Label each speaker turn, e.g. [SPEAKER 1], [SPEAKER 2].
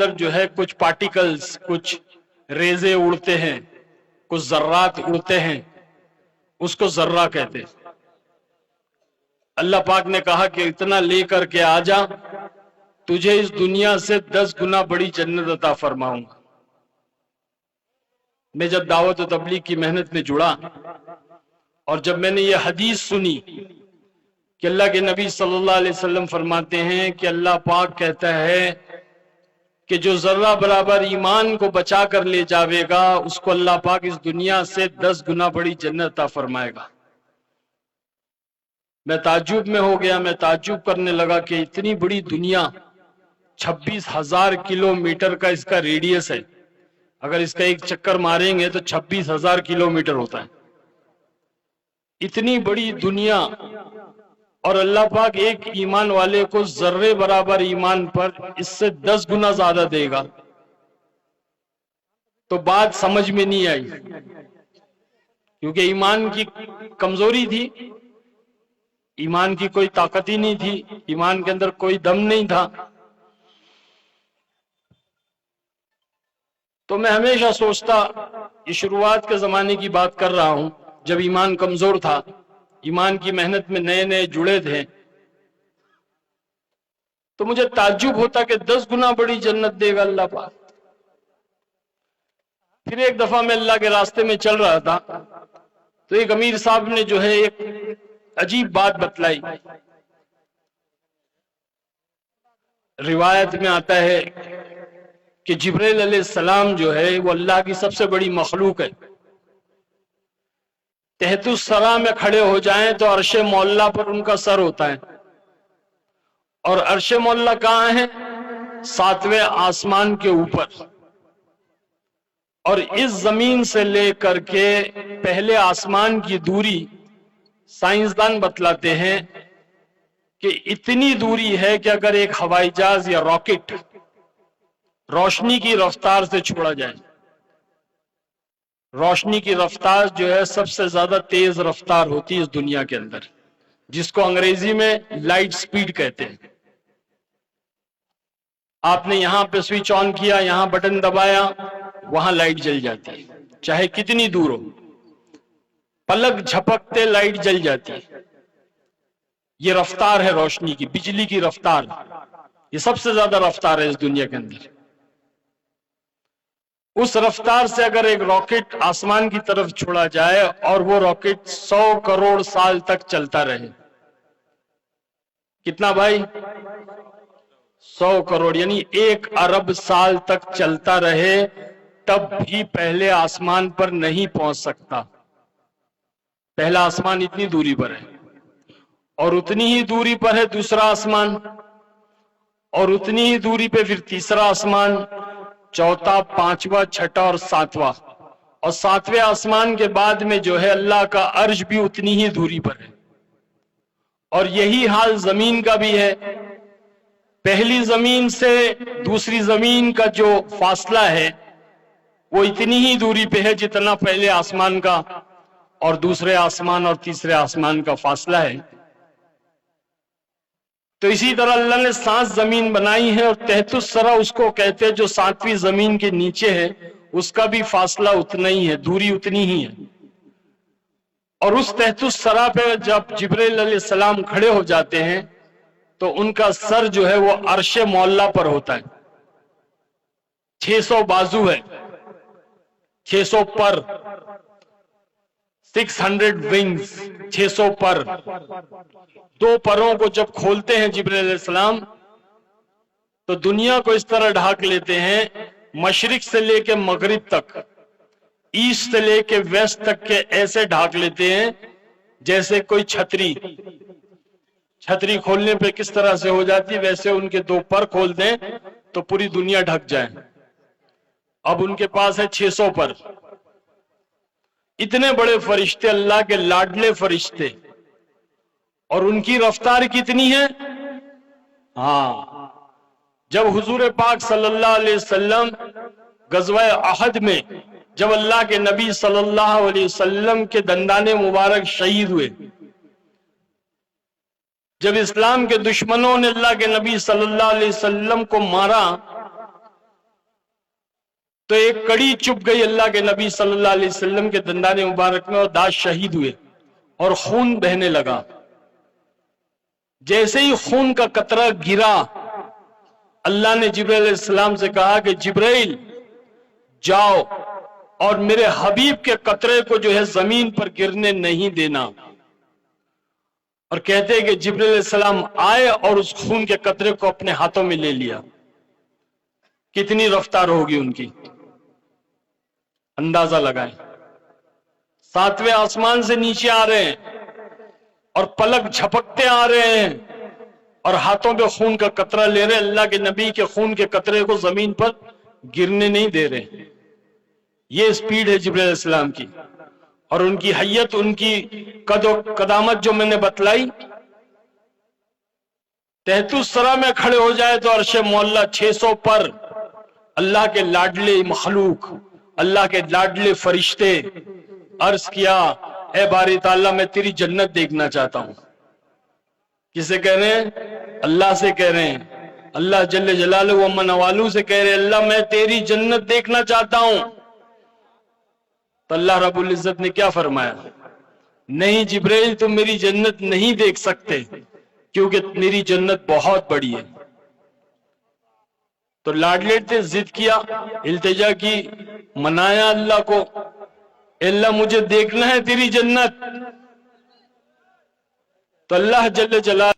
[SPEAKER 1] اندر جو ہے کچھ پارٹیکلز، کچھ ریزے اڑتے ہیں، کچھ ذرات اڑتے ہیں، اس کو ذرہ کہتے ہیں۔ اللہ پاک نے کہا کہ اتنا لے کر کے آ جا، تجھے اس دنیا سے 10 گنا بڑی جنت عطا فرماؤں گا۔ میں جب دعوت و تبلیغ کی محنت میں جڑا اور جب میں نے یہ حدیث سنی کہ اللہ کے نبی صلی اللہ علیہ وسلم فرماتے ہیں کہ اللہ پاک کہتا ہے کہ جو ذرہ برابر ایمان کو بچا کر لے جاوے گا اس کو اللہ پاک اس دنیا سے 10 گنا بڑی جنت عطا فرمائے گا۔ میں تعجب میں ہو گیا، میں تعجب کرنے لگا کہ اتنی بڑی دنیا، 26,000 کلومیٹر کا اس کا ریڈیس ہے، اگر اس کا ایک چکر ماریں گے تو 26,000 کلومیٹر ہوتا ہے۔ اتنی بڑی دنیا، اور اللہ پاک ایک ایمان والے کو ذرے برابر ایمان پر اس سے 10 گنا زیادہ دے گا، تو بات سمجھ میں نہیں آئی، کیونکہ ایمان کی کمزوری تھی، ایمان کی کوئی طاقت ہی نہیں تھی، ایمان کے اندر کوئی دم نہیں تھا۔ تو میں ہمیشہ سوچتا، یہ شروعات کے زمانے کی بات کر رہا ہوں، جب ایمان کمزور تھا، ایمان کی محنت میں نئے نئے جڑے تھے، تو مجھے تعجب ہوتا کہ 10 گنا بڑی جنت دے گا اللہ پاک۔ پھر ایک دفعہ میں اللہ کے راستے میں چل رہا تھا، تو ایک امیر صاحب نے جو ہے ایک عجیب بات بتلائی۔ روایت میں آتا ہے کہ جبرائیل علیہ السلام جو ہے وہ اللہ کی سب سے بڑی مخلوق ہے، تحت الثری میں کھڑے ہو جائیں تو عرش معلیٰ پر ان کا سر ہوتا ہے، اور عرش معلیٰ کہاں ہے؟ 7ویں آسمان کے اوپر، اور اس زمین سے لے کر کے پہلے آسمان کی دوری سائنسدان بتلاتے ہیں کہ اتنی دوری ہے کہ اگر ایک ہوائی جہاز یا راکٹ روشنی کی رفتار سے چھوڑا جائے، روشنی کی رفتار جو ہے سب سے زیادہ تیز رفتار ہوتی ہے اس دنیا کے اندر، جس کو انگریزی میں لائٹ سپیڈ کہتے ہیں۔ آپ نے یہاں پہ سوئچ آن کیا، یہاں بٹن دبایا، وہاں لائٹ جل جاتی ہے، چاہے کتنی دور ہو، پلک جھپکتے لائٹ جل جاتی ہے۔ یہ رفتار ہے روشنی کی، بجلی کی رفتار، یہ سب سے زیادہ رفتار ہے اس دنیا کے اندر۔ اس رفتار سے اگر ایک راکٹ آسمان کی طرف چھوڑا جائے اور وہ راکٹ 100 کروڑ سال تک چلتا رہے، کتنا بھائی؟ 100 کروڑ، یعنی 1 ارب سال تک چلتا رہے، تب بھی پہلے آسمان پر نہیں پہنچ سکتا۔ پہلا آسمان اتنی دوری پر ہے، اور اتنی ہی دوری پر ہے دوسرا آسمان، اور اتنی ہی دوری پہ پھر تیسرا آسمان، چوتھا، پانچواں، چھٹا اور ساتواں، اور 7ویں آسمان کے بعد میں جو ہے اللہ کا عرش بھی اتنی ہی دوری پر ہے۔ اور یہی حال زمین کا بھی ہے، پہلی زمین سے دوسری زمین کا جو فاصلہ ہے وہ اتنی ہی دوری پہ ہے جتنا پہلے آسمان کا اور دوسرے آسمان اور تیسرے آسمان کا فاصلہ ہے۔ تو اسی طرح اللہ نے 7 زمین بنائی ہے، اور تحت الثری اس کو کہتے ہیں جو 7ویں زمین کے نیچے ہے، اس کا بھی فاصلہ اتنا ہی ہے، دوری اتنی ہی ہے۔ اور اس تحت الثری پہ جب جبرائیل علیہ السلام کھڑے ہو جاتے ہیں تو ان کا سر جو ہے وہ عرش معلیٰ پر ہوتا ہے۔ 600 بازو ہے، 600 پر، 600 ونگز، 600 پر۔ 2 پروں کو جب کھولتے ہیں جبرائیل علیہ السلام تو دنیا کو اس طرح ڈھانک لیتے ہیں، مشرق سے لے کے مغرب تک، ایسٹ سے لے کے ویسٹ تک کے ایسے ڈھانک لیتے ہیں جیسے کوئی چھتری کھولنے پہ کس طرح سے ہو جاتی ہے، ویسے ان کے 2 پر کھول دیں تو پوری دنیا ڈھک جائے۔ اب ان کے پاس ہے 600 پر۔ اتنے بڑے فرشتے، اللہ کے لاڈلے فرشتے، اور ان کی رفتار کتنی ہے؟ ہاں، جب حضور پاک صلی اللہ علیہ وسلم غزوہ احد میں جب اللہ کے نبی صلی اللہ علیہ وسلم کے دندان مبارک شہید ہوئے، جب اسلام کے دشمنوں نے اللہ کے نبی صلی اللہ علیہ وسلم کو مارا، تو ایک کڑی چپ گئی اللہ کے نبی صلی اللہ علیہ وسلم کے دندان مبارک میں اور دانت شہید ہوئے اور خون بہنے لگا. جیسے ہی خون کا قطرہ گرا اللہ نے جبرائیل علیہ السلام سے کہا کہ جبرائیل جاؤ اور میرے حبیب کے قطرے کو جو ہے زمین پر گرنے نہیں دینا. اور کہتے ہیں کہ جبرائیل علیہ السلام آئے اور اس خون کے قطرے کو اپنے ہاتھوں میں لے لیا. کتنی رفتار ہوگی ان کی اندازہ لگائیں. 7ویں آسمان سے نیچے آ رہے ہیں اور پلک جھپکتے آ رہے ہیں اور ہاتھوں پہ خون کا قطرہ لے رہے. اللہ کے نبی کے خون کے قطرے کو زمین پر گرنے نہیں دے رہے. یہ سپیڈ ہے جبرائیل علیہ السلام کی. اور ان کی حیت، ان کی قد و قدامت جو میں نے بتلائی، 33 سرا میں کھڑے ہو جائے تو عرش معلیٰ 600 پر اللہ کے لاڈلے مخلوق، اللہ کے لاڈلے فرشتے عرض کیا اے باری تعالیٰ میں تیری جنت دیکھنا چاہتا ہوں. کسے کہہ رہے ہیں؟ اللہ سے کہہ رہے ہیں. اللہ جل جلالہ و من والو سے کہہ رہے ہیں اللہ میں تیری جنت دیکھنا چاہتا ہوں. تو اللہ رب العزت نے کیا فرمایا؟ نہیں جبرائیل تم میری جنت نہیں دیکھ سکتے کیونکہ میری جنت بہت بڑی ہے. تو لاڈلے نے ضد کیا، التجا کی، منایا اللہ کو، اللہ مجھے دیکھنا ہے تیری جنت. تو اللہ جل جلالہ